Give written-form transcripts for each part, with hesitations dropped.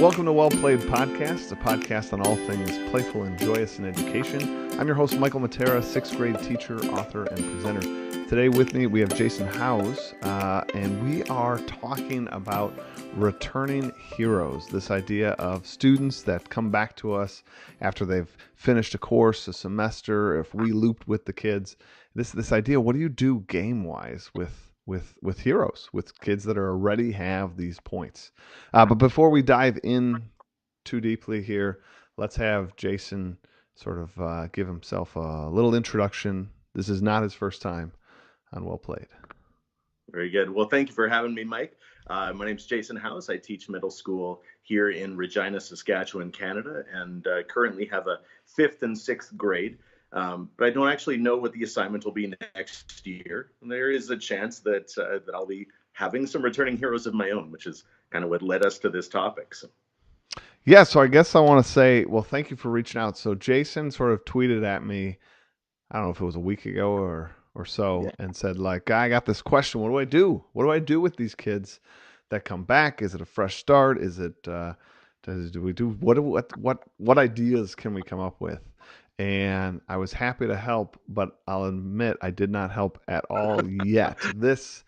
Welcome to Well Played Podcast, a podcast on all things playful and joyous in education. I'm your host, MrMatera, sixth grade teacher, author, and presenter. Today with me, we have Jason Howse, and we are talking about returning heroes, this idea of students that come back to us after they've finished a course, a semester, if we looped with the kids. This idea, what do you do game-wise with heroes, with kids that already have these points? But before we dive in too deeply here, let's have Jason sort of give himself a little introduction. This is not his first time on Well Played. Very good. Well, thank you for having me, Mike. My name's Jason Howse. I teach middle school here in Regina, Saskatchewan, Canada, and currently have a 5th and 6th grade. But I don't actually know what the assignment will be next year. And there is a chance that I'll be having some returning heroes of my own, which is kind of what led us to this topic. So I guess I want to say, well, thank you for reaching out. So Jason sort of tweeted at me, I don't know if it was a week ago or so, and said, like, I got this question. What do I do? What do I do with these kids that come back? Is it a fresh start? Is it, what ideas can we come up with? And I was happy to help, but I'll admit I did not help at all yet. This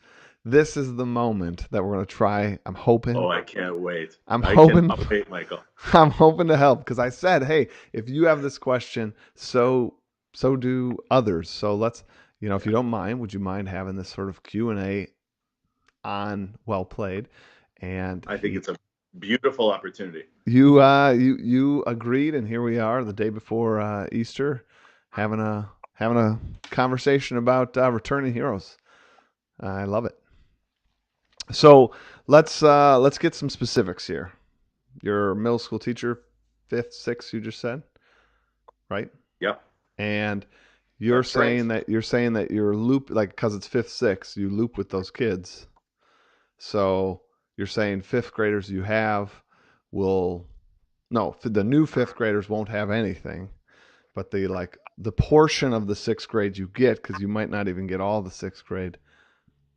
is the moment that we're going to try. I'm hoping. Oh, I can't wait. I cannot wait, Michael. I'm hoping to help because I said, hey, if you have this question, so do others. So let's, if you don't mind, would you mind having this sort of Q&A on Well Played? And I think it's a beautiful opportunity. You agreed, and here we are the day before Easter, having a conversation about returning heroes. I love it. So let's get some specifics here. You're a middle school teacher, 5th, 6th, you just said, right? Yep. And you're saying that you're loop, like, because it's 5th, 6th, you loop with those kids. So you're saying 5th graders you have the new 5th graders won't have anything, but the portion of the 6th grade you get, because you might not even get all the 6th grade,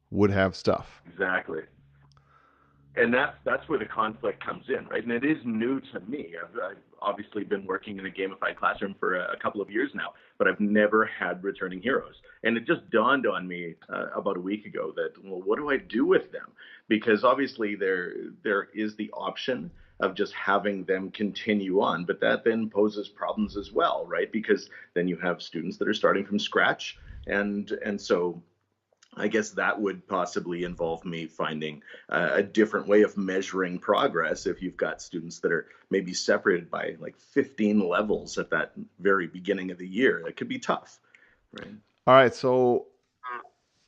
would have stuff. Exactly. And that's where the conflict comes in, right? And it is new to me. I've obviously been working in a gamified classroom for a couple of years now, but I've never had returning heroes. And it just dawned on me about a week ago that, well, what do I do with them? Because obviously there is the option of just having them continue on, but that then poses problems as well, right? Because then you have students that are starting from scratch, and so I guess that would possibly involve me finding a different way of measuring progress if you've got students that are maybe separated by like 15 levels at that very beginning of the year. It could be tough, right? All right, so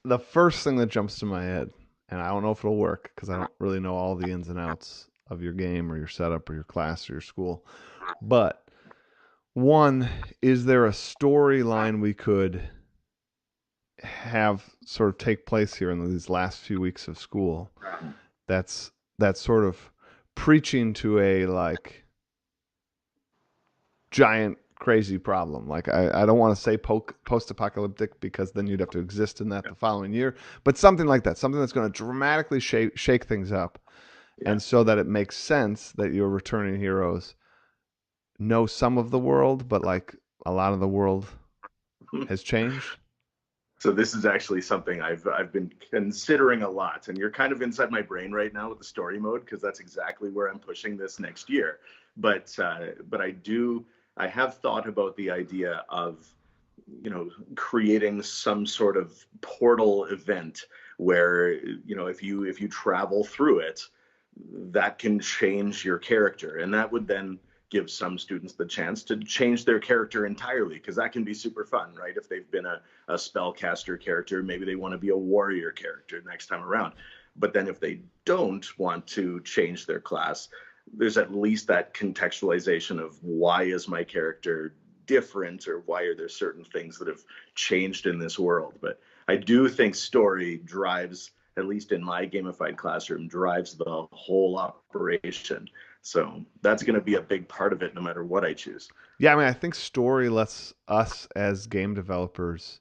the first thing that jumps to my head, and I don't know if it'll work because I don't really know all the ins and outs of your game or your setup or your class or your school, but one, is there a storyline we could have sort of take place here in these last few weeks of school that's sort of preaching to a like giant crazy problem? Like, I don't want to say post-apocalyptic because then you'd have to exist in that the following year, but something like that, something that's going to dramatically shake things up. And so that it makes sense that your returning heroes know some of the world, but like a lot of the world has changed. So this is actually something I've been considering a lot, and you're kind of inside my brain right now with the story mode, because that's exactly where I'm pushing this next year. But I have thought about the idea of, creating some sort of portal event where, if you travel through it, that can change your character, and that would then give some students the chance to change their character entirely, because that can be super fun, right? If they've been a spellcaster character, maybe they want to be a warrior character next time around. But then if they don't want to change their class, there's at least that contextualization of why is my character different, or why are there certain things that have changed in this world. But I do think story drives, at least in my gamified classroom, drives the whole operation. So that's going to be a big part of it no matter what I choose. Yeah, I mean, I think story lets us as game developers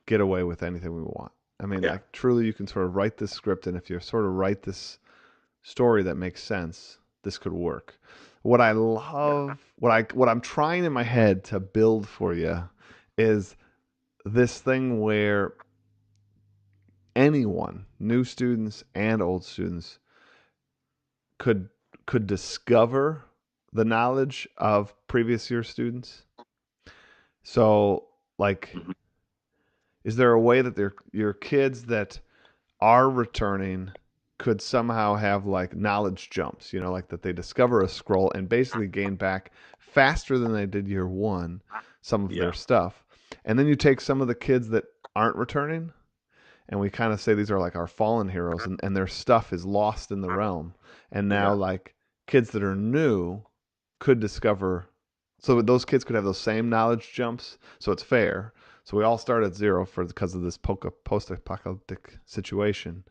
get away with anything we want. I mean, like, truly you can sort of write this script, and if you sort of write this story that makes sense, this could work. What I Yeah. love, what I'm trying in my head to build for you is this thing where anyone, new students and old students, could could discover the knowledge of previous year students. So, like, Mhm. is there a way that your kids that are returning could somehow have like knowledge jumps, like that they discover a scroll and basically gain back faster than they did year one some of their Yeah. stuff. And then you take some of the kids that aren't returning and we kind of say these are like our fallen heroes and their stuff is lost in the realm. And now Yeah. like kids that are new could discover so those kids could have those same knowledge jumps so it's fair. So we all start at zero because of this post-apocalyptic situation.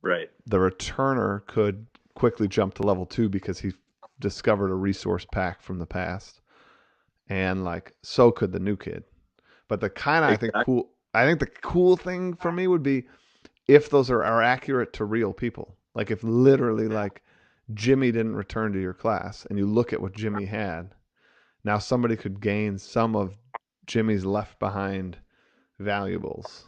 Right. The returner could quickly jump to level 2 because he discovered a resource pack from the past, and like so could the new kid. But the kind of Exactly. I think the cool thing for me would be if those are accurate to real people. Like if literally like Jimmy didn't return to your class and you look at what Jimmy had, now somebody could gain some of Jimmy's left behind valuables.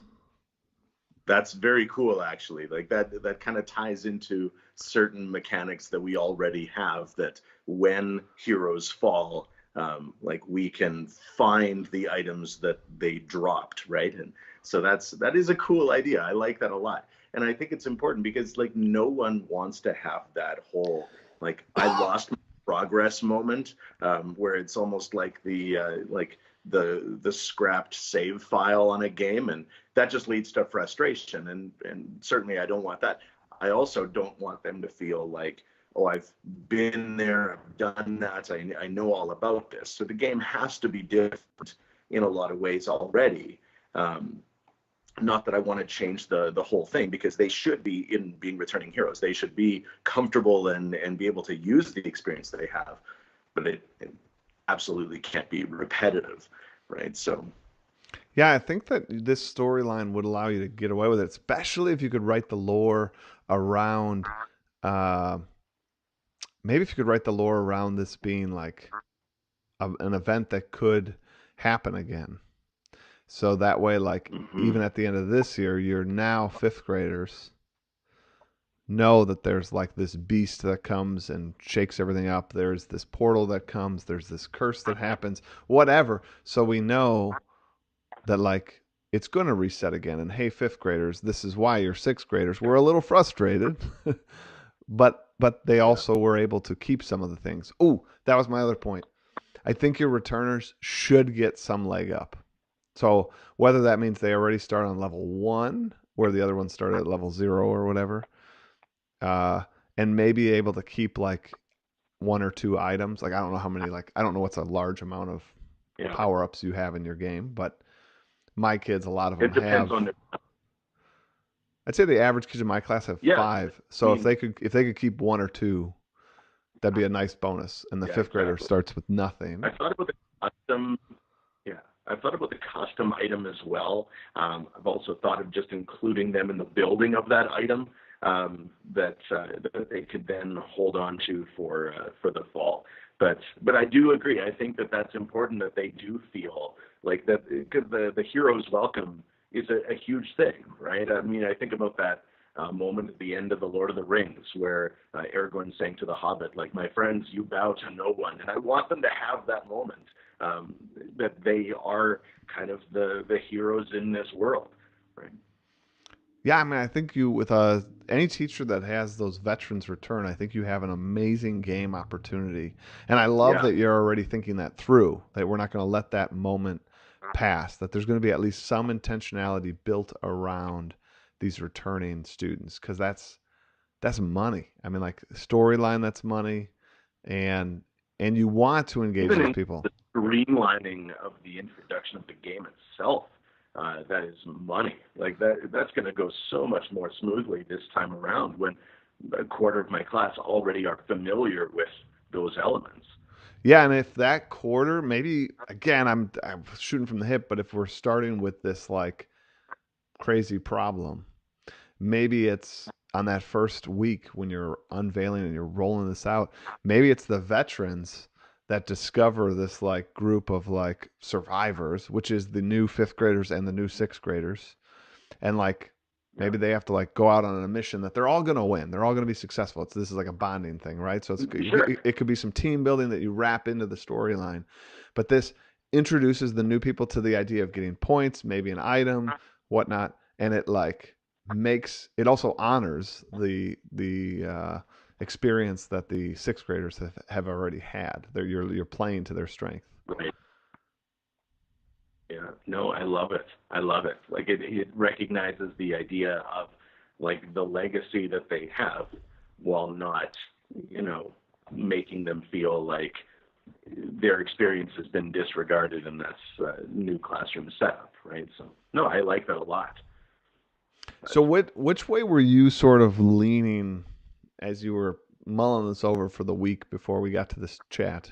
That's very cool, actually. Like that kind of ties into certain mechanics that we already have. That when heroes fall, like we can find the items that they dropped, right? And so that is a cool idea. I like that a lot, and I think it's important because like no one wants to have that whole like I lost my progress moment, where it's almost like the scrapped save file on a game, and that just leads to frustration, and certainly I don't want that. I also don't want them to feel like, oh, I've been there, I've done that, I know all about this. So the game has to be different in a lot of ways already. um, Not that I want to change the whole thing, because they should be in being returning heroes, they should be comfortable and be able to use the experience that they have, but it absolutely can't be repetitive, right? So Yeah, I think that this storyline would allow you to get away with it, especially if you could write the lore around. Uh, Maybe if you could write the lore around this being like an event that could happen again. So that way, like mhm. even at the end of this year, you're now fifth graders know that there's like this beast that comes and shakes everything up. There's this portal that comes. There's this curse that happens. Whatever. So we know that like it's going to reset again. And hey, fifth graders, this is why you're sixth graders. We're a little frustrated, but they Yeah. also were able to keep some of the things. Oh, that was my other point. I think your returners should get some leg up. So whether that means they already start on level 1, where the other ones started at level 0 or whatever, uh, and maybe able to keep like one or two items. Like I don't know how many. Like I don't know what's a large amount of Yeah. power ups you have in your game, but my kids, a lot of them It depends have. on the, I'd say the average kids in my class have yeah. 5. I So mean, if they could keep one or two, that'd be a nice bonus. And the yeah, fifth grader exactly. starts with nothing. I thought about the custom, yeah, I thought about the custom item as well. I've also thought of just including them in the building of that item, that they could then hold on to for the fall. But I do agree. I think that that's important, that they do feel like that, because the hero's welcome is a huge thing, right? I mean, I think about that moment at the end of the Lord of the Rings, where Aragorn saying to the Hobbit, like, "My friends, you bow to no one," and I want them to have that moment, um, that they are kind of the heroes in this world, right? Yeah, I mean, I think you with any teacher that has those veterans return, I think you have an amazing game opportunity. And I love Yeah, that you're already thinking that through. That we're not going to let that moment pass. That there's going to be at least some intentionality built around these returning students because that's money. I mean, like storyline, that's money, and you want to engage even those in people. the streamlining of the introduction of the game itself, that is money. Like that's going to go so much more smoothly this time around, when a quarter of my class already are familiar with those elements. Yeah, and if that quarter, maybe again, I'm shooting from the hip, but if we're starting with this like crazy problem, maybe it's on that first week when you're unveiling and you're rolling this out, maybe it's the veterans that discover this like group of like survivors, which is the new fifth graders and the new sixth graders, and like Yeah. maybe they have to like go out on a mission that they're all going to win, they're all going to be successful. This is like a bonding thing, right? So Sure. it could be some team building that you wrap into the storyline, but this introduces the new people to the idea of getting points, maybe an item, whatnot, and it like makes it also honors the experience that the sixth graders have already had. You're playing to their strength. Right. Yeah, no, I love it. I love it. Like it recognizes the idea of like the legacy that they have while not, you know, making them feel like their experience has been disregarded in this new classroom setup, right? So, no, I like that a lot. So which way were you sort of leaning as you were mulling this over for the week before we got to this chat?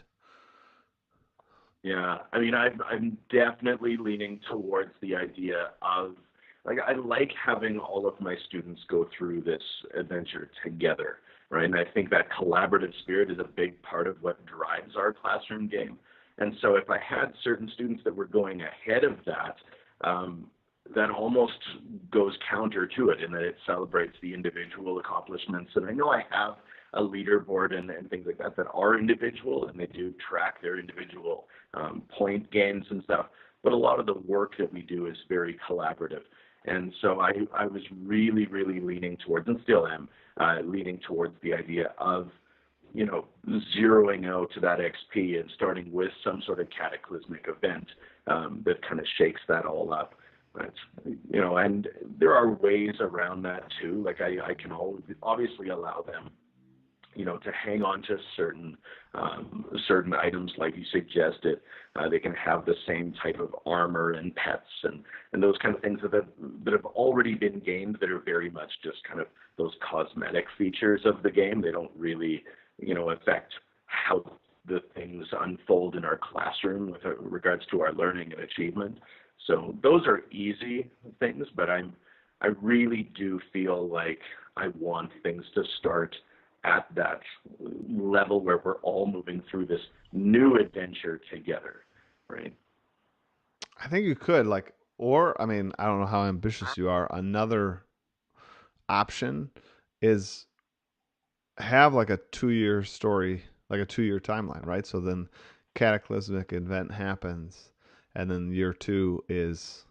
Yeah, I mean, I'm definitely leaning towards the idea of like I like having all of my students go through this adventure together, right? And I think that collaborative spirit is a big part of what drives our classroom game. And so if I had certain students that were going ahead of that, that almost goes counter to it in that it celebrates the individual accomplishments. And I know I have a leaderboard and things like that that are individual and they do track their individual point gains and stuff. But a lot of the work that we do is very collaborative. And so I was really, really leaning towards, and still am, leaning towards the idea of, you know, zeroing out to that XP and starting with some sort of cataclysmic event that kind of shakes that all up. But, you know, and there are ways around that too. Like I can always, obviously allow them, you know, to hang on to certain items like you suggested. They can have the same type of armor and pets and those kind of things that have already been gained that are very much just kind of those cosmetic features of the game. They don't really, you know, affect how the things unfold in our classroom with regards to our learning and achievement. So those are easy things, but I really do feel like I want things to start at that level where we're all moving through this new adventure together, right? I think you could like, or I mean, I don't know how ambitious you are. Another option is have like a 2 year story, like a 2 year timeline, right? So then cataclysmic event happens, and then year two is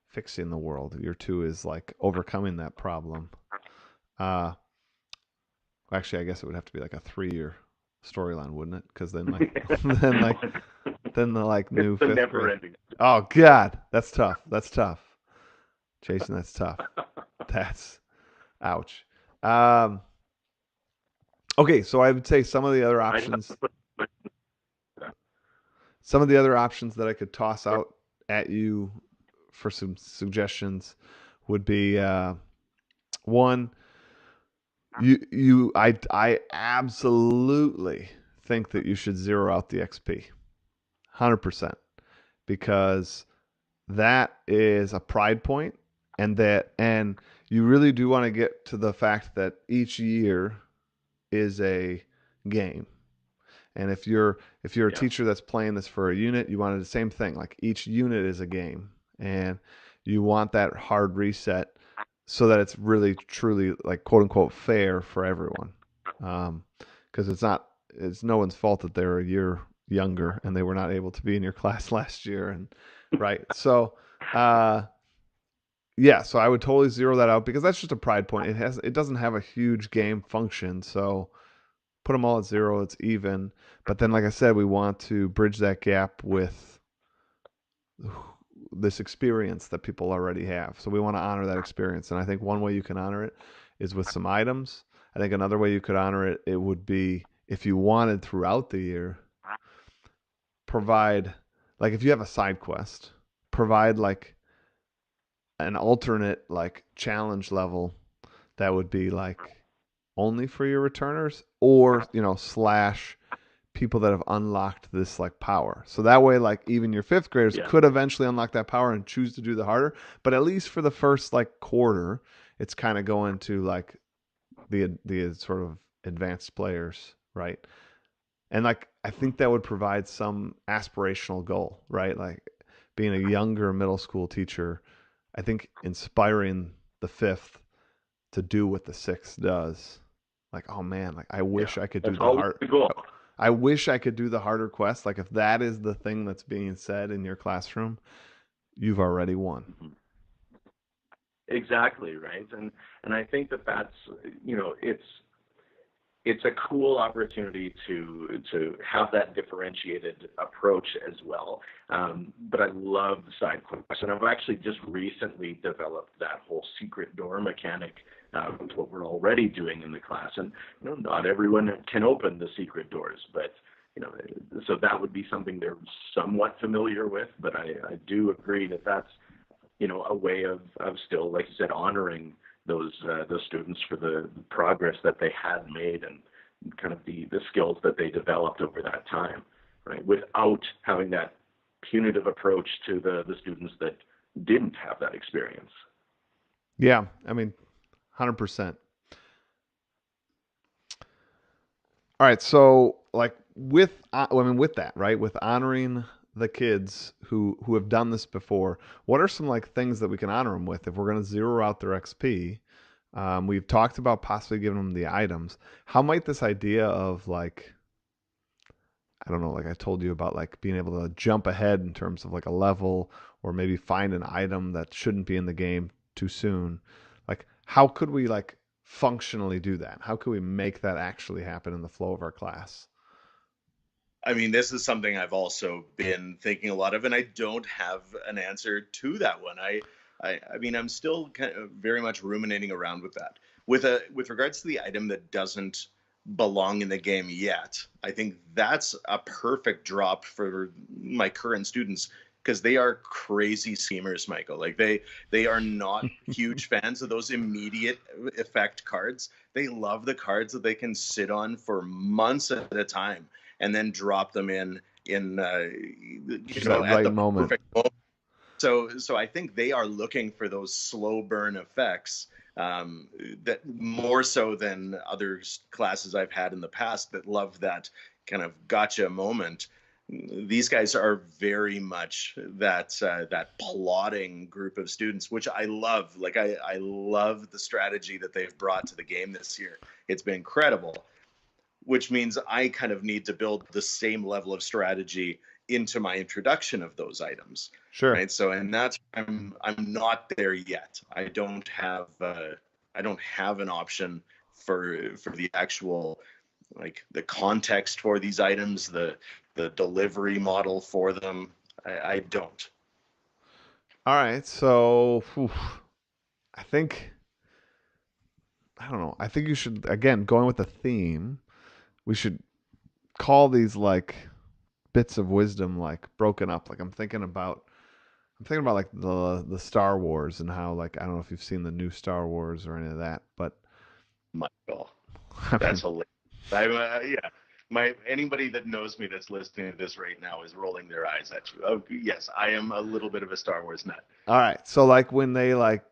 fixing the world. Year two is like overcoming that problem. Uh, Actually, I guess it would have to be like a 3 year storyline, wouldn't it? Because then like then the like It's new the fifth never grade. ending. Oh God, that's tough. That's tough, Jason. That's tough. That's ouch. Um, okay, so I would say some of the other I have options, to put some of the other options that I could toss out at you for some suggestions would be one. I absolutely think that you should zero out the XP, 100%, because that is a pride point, and you really do want to get to the fact that each year is a game. And if you're a yeah, teacher that's playing this for a unit, you want the same thing. Like each unit is a game, and you want that hard reset so that it's really truly like quote unquote fair for everyone. Because it's no one's fault that they're a year younger and they were not able to be in your class last year, and right. So uh, yeah, so I would totally zero that out because that's just a pride point. It doesn't have a huge game function, so put them all at zero. It's even. But then, like I said, we want to bridge that gap with this experience that people already have. So we want to honor that experience. And I think one way you can honor it is with some items. I think another way you could honor it, it would be if you wanted throughout the year, provide, like if you have a side quest, provide like an alternate like challenge level that would be like only for your returners, or slash people that have unlocked this like power. So that way, like even your fifth graders yeah, could eventually unlock that power and choose to do the harder. But at least for the first like quarter, it's kind of going to like the sort of advanced players, right? And like I think that would provide some aspirational goal, right? Like being a younger middle school teacher, I think inspiring the fifth to do what the sixth does. Like, oh man, like I Yeah, wish I could do that's the always hard the goal. I wish I could do the harder quest. Like if that is the thing that's being said in your classroom, you've already won. Mhm. Exactly, right. And I think that that's, it's a cool opportunity to have that differentiated approach as well. But I love the side quests, and I've actually just recently developed that whole secret door mechanic. With what we're already doing in the class, and not everyone can open the secret doors, but so that would be something they're somewhat familiar with. But I do agree that that's a way of still, like you said, honoring those students for the progress that they had made and kind of the skills that they developed over that time, right? Without having that punitive approach to the students that didn't have that experience. Yeah, I mean, 100%. All right, so like with that, right? With honoring the kids who have done this before, what are some like things that we can honor them with if we're going to zero out their XP? We've talked about possibly giving them the items. How might this idea of like I don't know, like I told you about like being able to jump ahead in terms of like a level or maybe find an item that shouldn't be in the game too soon. Like how could we like functionally do that? How could we make that actually happen in the flow of our class? I mean, this is something I've also been thinking a lot of, and I don't have an answer to that one. I mean, I'm still kind of very much ruminating around with that. With regards to the item that doesn't belong in the game yet, I think that's a perfect drop for my current students because they are crazy schemers, Michael. Like they are not huge fans of those immediate effect cards. They love the cards that they can sit on for months at a time and then drop them in Just that at right the moment. perfect moment. So I think they are looking for those slow burn effects, um, that more so than other classes I've had in the past that love that kind of gotcha moment. These guys are very much that plotting group of students, which I love. Like I love the strategy that they've brought to the game this year. It's been incredible, which means I kind of need to build the same level of strategy into my introduction of those items, Sure. right? So, and that's I'm not there yet. I don't have an option for the actual, like the context for these items, the delivery model for them. I don't. All right. So I think I don't know. I think you should again going with the theme. We should call these like bits of wisdom like broken up. Like I'm thinking about like the Star Wars and how like I don't know if you've seen the new Star Wars or any of that, but Michael, I that's mean, hilarious. Yeah. Anybody that knows me that's listening to this right now is rolling their eyes at you. Oh, yes, I am a little bit of a Star Wars nut. all right. So like when they like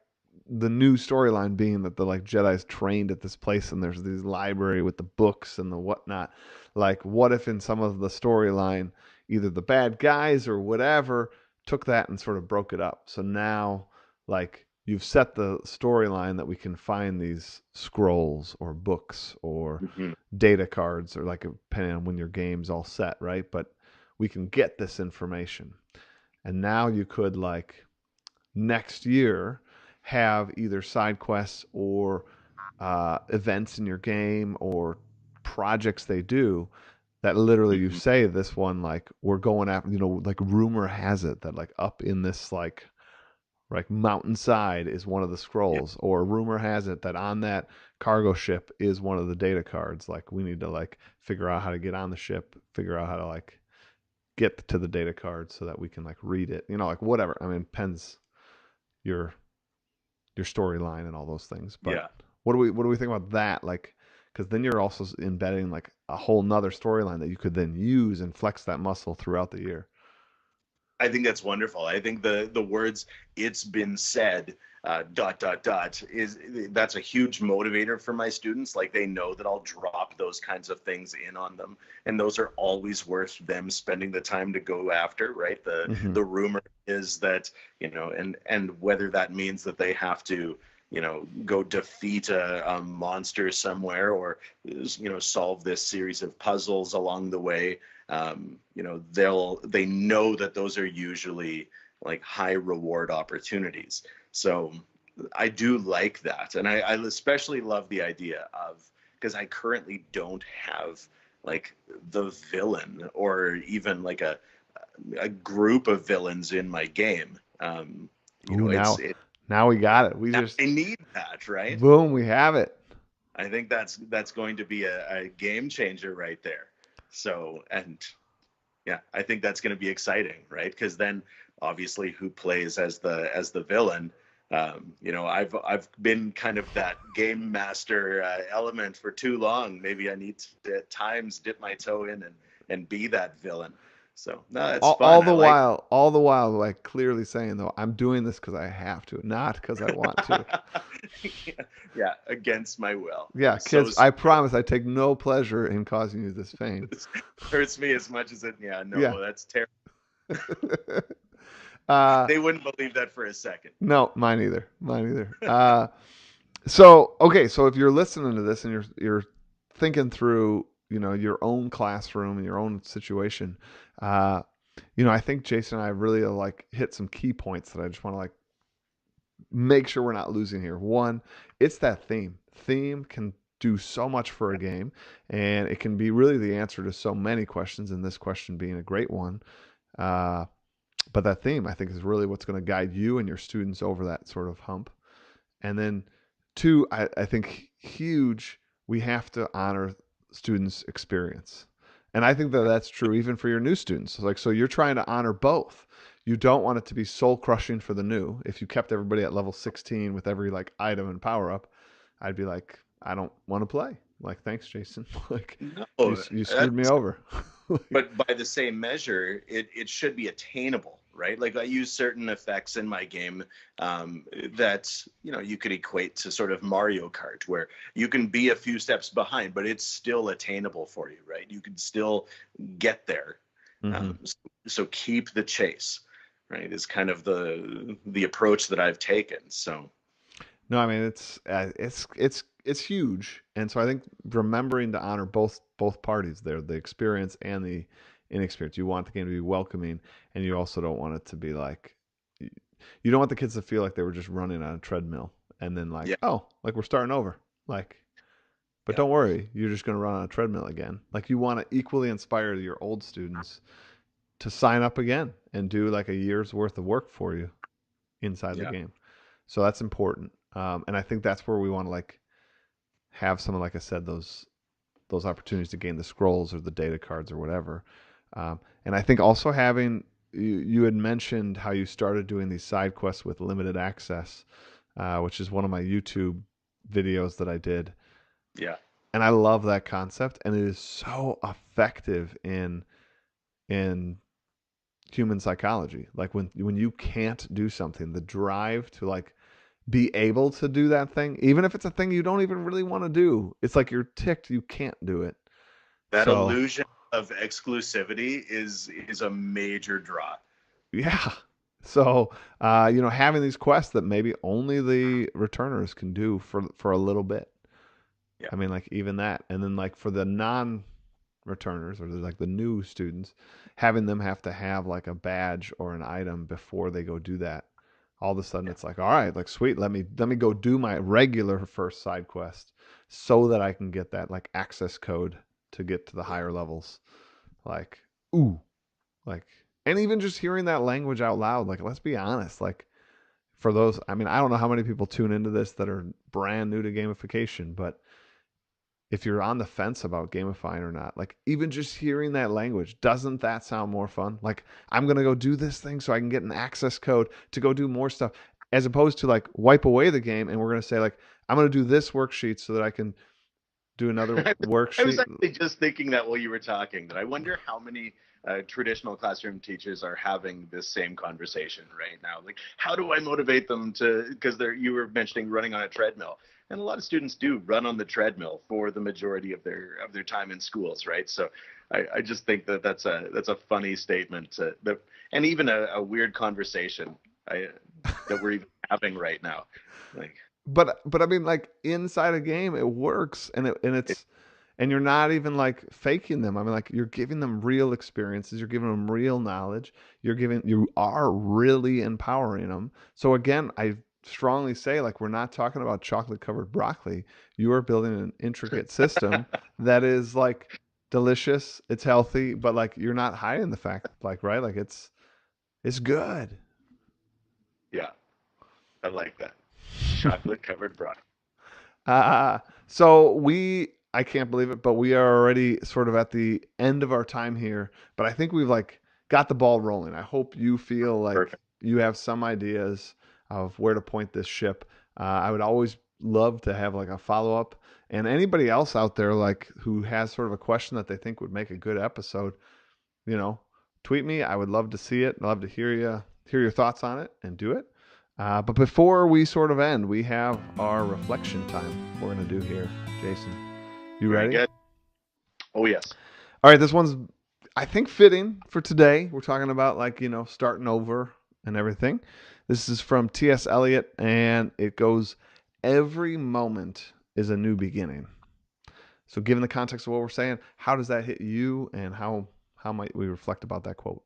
the new storyline being that the like Jedi's trained at this place and there's this library with the books and the whatnot. Like what if in some of the storyline either the bad guys or whatever took that and sort of broke it up. So now like you've set the storyline that we can find these scrolls or books or Mm-hmm. data cards or like depending on when your game's all set, right? But we can get this information. And now you could like next year have either side quests or events in your game or projects they do that literally you Mm-hmm. say this one like we're going after like rumor has it that like up in this like mountainside is one of the Yeah. scrolls or rumor has it that on that cargo ship is one of the data cards like we need to like figure out how to get on the ship figure out how to like get to the data card so that we can like read it like whatever I mean depends your your storyline and all those things. But Yeah. what do we think about that? Like, because then you're also embedding like a whole nother storyline that you could then use and flex that muscle throughout the year. I think that's wonderful. I think the words "it's been said," dot dot dot, is that's a huge motivator for my students. Like they know that I'll drop those kinds of things in on them, and those are always worth them spending the time to go after. Right. Hmm. The rumor is that, and whether that means that they have to, go defeat a monster somewhere, or solve this series of puzzles along the way. They know that those are usually like high reward opportunities. So I do like that, and I especially love the idea of, because I currently don't have like the villain or even like a group of villains in my game. Ooh, It's now we got it. We just I need that, right? boom, we have it. I think that's going to be a game changer right there. So, and yeah, I think that's going to be exciting, right? Because then obviously who plays as the villain? I've been kind of that game master element for too long. Maybe I need to at times dip my toe in and be that villain. So no, it's All fun. I the like. while, all the while, like clearly saying though, I'm doing this because I have to, not because I want to. Yeah, against my will. Yeah, So kids, I promise I take no pleasure in causing you this pain. it hurts me as much as it. Yeah, Yeah. no, that's terrible. uh, They wouldn't believe that for a second. no, mine either. Mine either. So okay, so if you're listening to this and you're thinking through, your own classroom and your own situation, uh, I think Jason and I really like hit some key points that I just want to like make sure we're not losing here. One, it's that theme. Theme can do so much for a game, and it can be really the answer to so many questions, and this question being a great one. Uh, but that theme, I think, is really what's going to guide you and your students over that sort of hump. And then, two, I think huge, we have to honor students' experience. And I think that that's true even for your new students. Like, so you're trying to honor both. You don't want it to be soul crushing for the new. If you kept everybody at level 16 with every like item and power up, I'd be like, I don't want to play. Like, thanks, Jason. Like, No, you screwed me over. but by the same measure, it should be attainable, right? Like I use certain effects in my game that you could equate to sort of Mario Kart, where you can be a few steps behind, but it's still attainable for you, right? You can still get there. Hmm. So keep the chase, right? Is kind of the approach that I've taken. So No, I mean it's huge, and so I think remembering to honor both parties there, the experience and the inexperience. You want the game to be welcoming, and you also don't want it to be like you don't want the kids to feel like they were just running on a treadmill and then like, yeah, oh, like we're starting over, like. But yeah, don't worry, you're just going to run on a treadmill again. Like you want to equally inspire your old students to sign up again and do like a year's worth of work for you inside the yeah, game. So that's important. And I think that's where we want to like have some, like I said, those opportunities to gain the scrolls or the data cards or whatever. And I think also having you had mentioned how you started doing these side quests with limited access, which is one of my YouTube videos that I did, yeah, and I love that concept, and it is so effective in human psychology. Like when you can't do something, the drive to like be able to do that thing, even if it's a thing you don't even really want to do. It's like you're ticked you can't do it. that So illusion of exclusivity is a major draw. yeah. So having these quests that maybe only the returners can do for a little bit. Yeah, I mean, like even that, and then like for the non-returners or like the new students, having them have to have like a badge or an item before they go do that. All of a sudden, yeah, it's like, all right, like sweet, let me go do my regular first side quest, so that I can get that like access code to get to the yeah. higher levels. Like, ooh, like, and even just hearing that language out loud, like, let's be honest, like for those, I mean, I don't know how many people tune into this that are brand new to gamification, but if you're on the fence about gamifying or not, like even just hearing that language, doesn't that sound more fun? Like I'm going to go do this thing so I can get an access code to go do more stuff, as opposed to like wipe away the game and we're going to say like I'm going to do this worksheet so that I can do another I was worksheet. actually just thinking that while you were talking, that I wonder how many traditional classroom teachers are having this same conversation right now. Like, how do I motivate them to? Because you were mentioning running on a treadmill, and a lot of students do run on the treadmill for the majority of their time in schools, right? So, I just think that that's a funny statement, and even a weird conversation I, that we're even having right now. Like, But I mean, like inside a game, it works, it, and you're not even like faking them. I mean, like you're giving them real experiences, you're giving them real knowledge, you are really empowering them. So again, I strongly say like we're not talking about chocolate covered broccoli. You are building an intricate system that is like delicious, it's healthy, but like you're not hiding the fact, like right, like it's good. yeah, I like that. Chocolate covered broccoli. Uh, I can't believe it, but we are already sort of at the end of our time here. But I think we've like got the ball rolling. I hope you feel like Perfect. you have some ideas of where to point this ship. I would always love to have like a follow up, and anybody else out there like who has sort of a question that they think would make a good episode, you know, tweet me. I would love to see it. I'd love to hear your thoughts on it and do it. But before we sort of end, we have our reflection time we're going to do here. Jason, you Very ready? good. Oh, yes. All right, this one's, I think, fitting for today. We're talking about like, starting over and everything. This is from T.S. Eliot, and it goes, every moment is a new beginning. So given the context of what we're saying, how does that hit you, and how might we reflect about that quote?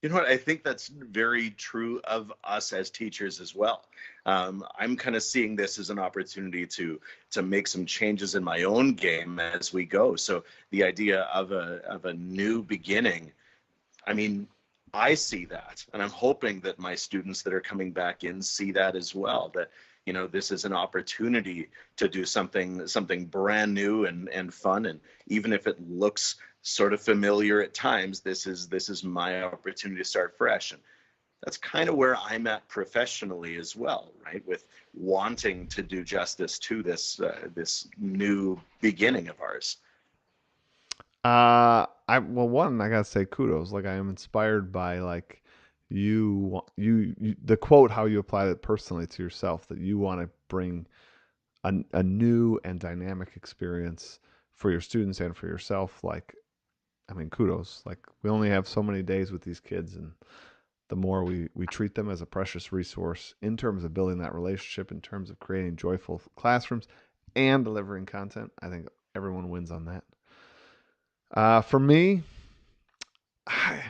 You know what? I think that's very true of us as teachers as well. I'm kind of seeing this as an opportunity to make some changes in my own game as we go. So the idea of a new beginning, I mean, I see that, and I'm hoping that my students that are coming back in see that as well. That this is an opportunity to do something brand new and fun, and even if it looks sort of familiar at times, this is my opportunity to start fresh. And that's kind of where I'm at professionally as well, right? With wanting to do justice to this new beginning of ours. I gotta say kudos. Like I am inspired by like you the quote, how you apply it personally to yourself, that you want to bring a new and dynamic experience for your students and for yourself. Like, I mean, kudos. Like we only have so many days with these kids, and the more we treat them as a precious resource in terms of building that relationship, in terms of creating joyful classrooms and delivering content, I think everyone wins on that. For me, I,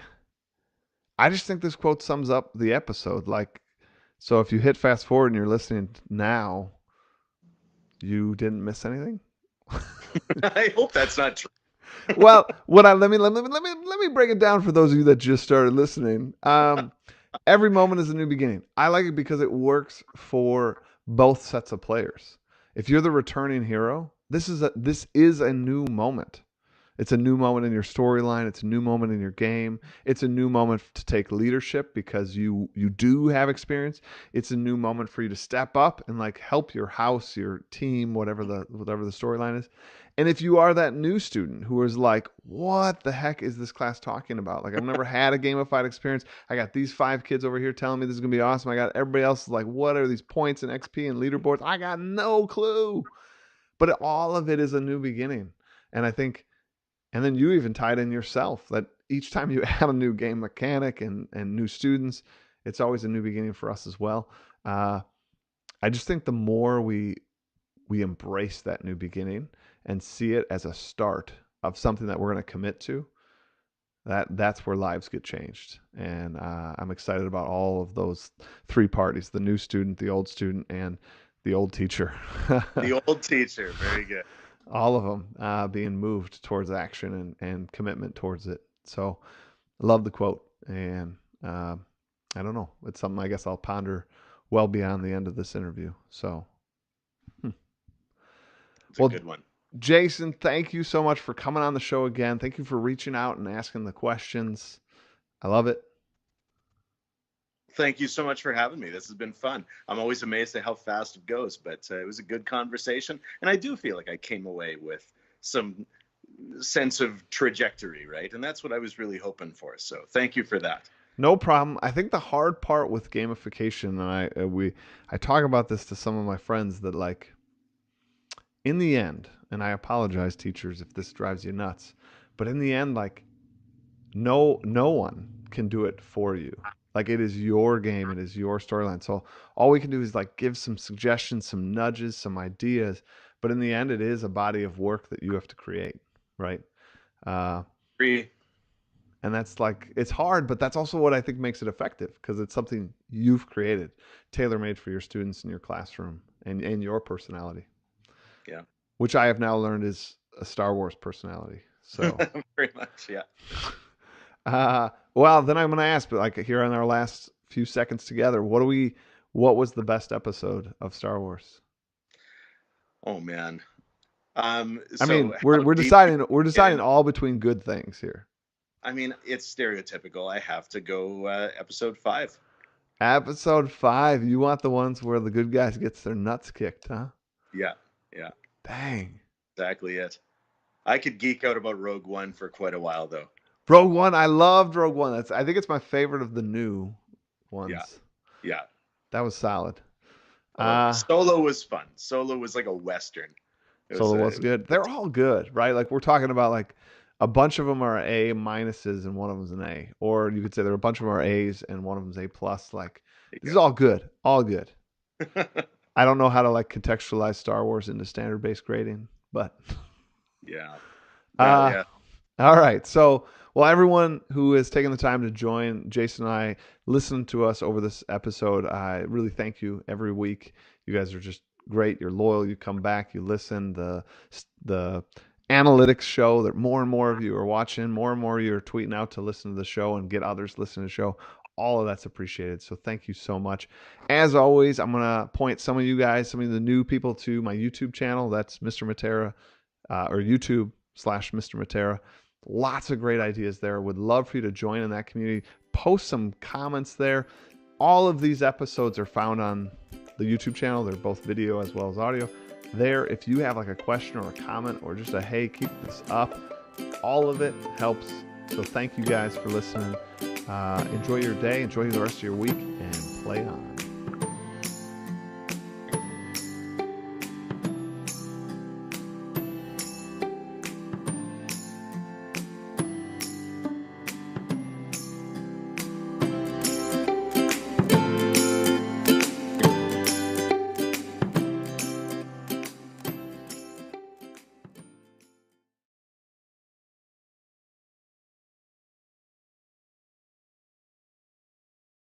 I just think this quote sums up the episode. Like, so if you hit fast forward and you're listening now, you didn't miss anything. I hope that's not true. Well, let me break it down for those of you that just started listening. Every moment is a new beginning. I like it because it works for both sets of players. If you're the returning hero, this is a new moment. It's a new moment in your storyline. It's a new moment in your game. It's a new moment to take leadership because you do have experience. It's a new moment for you to step up and like help your house, your team, whatever the storyline is. And if you are that new student who is like, what the heck is this class talking about? Like, I've never had a gamified experience. I got these 5 kids over here telling me this is going to be awesome. I got everybody else like, what are these points and XP and leaderboards? I got no clue. But all of it is a new beginning. And I think, and then you even tied in yourself that each time you add a new game mechanic and new students, it's always a new beginning for us as well. Uh, I just think the more we embrace that new beginning and see it as a start of something that we're going to commit to, that's where lives get changed. And I'm excited about all of those 3 parties: the new student, the old student, and the old teacher. The old teacher, very good. All of them being moved towards action and commitment towards it. So I love the quote. And I don't know. It's something I guess I'll ponder well beyond the end of this interview. So, It's a well, good one. Jason, thank you so much for coming on the show again. Thank you for reaching out and asking the questions. I love it. Thank you so much for having me. This has been fun. I'm always amazed at how fast it goes, but it was a good conversation. And I do feel like I came away with some sense of trajectory, right? And that's what I was really hoping for. So thank you for that. No problem. I think the hard part with gamification, and I talk about this to some of my friends, that like in the end, and I apologize, teachers, if this drives you nuts, but in the end, like no one can do it for you. Like it is your game, it is your storyline. So all we can do is like give some suggestions, some nudges, some ideas, but in the end, it is a body of work that you have to create, right? Uh, Agree. and that's like it's hard, but that's also what I think makes it effective because it's something you've created, tailor made for your students in your classroom and your personality, Yeah. which I have now learned is a Star Wars personality. So. Very much. Yeah. Well, then I'm going to ask, but like here on our last few seconds together, what was the best episode of Star Wars? Oh man. I mean, So we're deep deciding all between good things here. I mean, it's stereotypical. I have to go episode 5. Episode 5, you want the ones where the good guys gets their nuts kicked, huh? Yeah. Yeah. Dang. Exactly it. I could geek out about Rogue One for quite a while though. Rogue One, I loved Rogue One. I think it's my favorite of the new ones. Yeah. Yeah. That was solid. Solo was fun. Solo was like a Western. Solo was good. They're all good, right? Like we're talking about like a bunch of them are A minuses and one of them's an A. Or you could say there are a bunch of them are A's and one of them's A plus. Like this is all good. All good. I don't know how to like contextualize Star Wars into standard based grading, but yeah. Well, yeah. All right. So, well, everyone who has taken the time to join Jason and I, listen to us over this episode, I really thank you every week. You guys are just great. You're loyal. You come back. You listen. The analytics show that more and more of you are watching. More and more of you are tweeting out to listen to the show and get others listening to the show. All of that's appreciated. So thank you so much. As always, I'm going to point some of you guys, some of the new people to my YouTube channel. That's MrMatera, or YouTube/MrMatera. Lots of great ideas there. Would love for you to join in that community. Post some comments there. All of these episodes are found on the YouTube channel. They're both video as well as audio. There, if you have like a question or a comment or just a hey, keep this up, all of it helps. So thank you guys for listening. Enjoy your day. Enjoy the rest of your week and play on.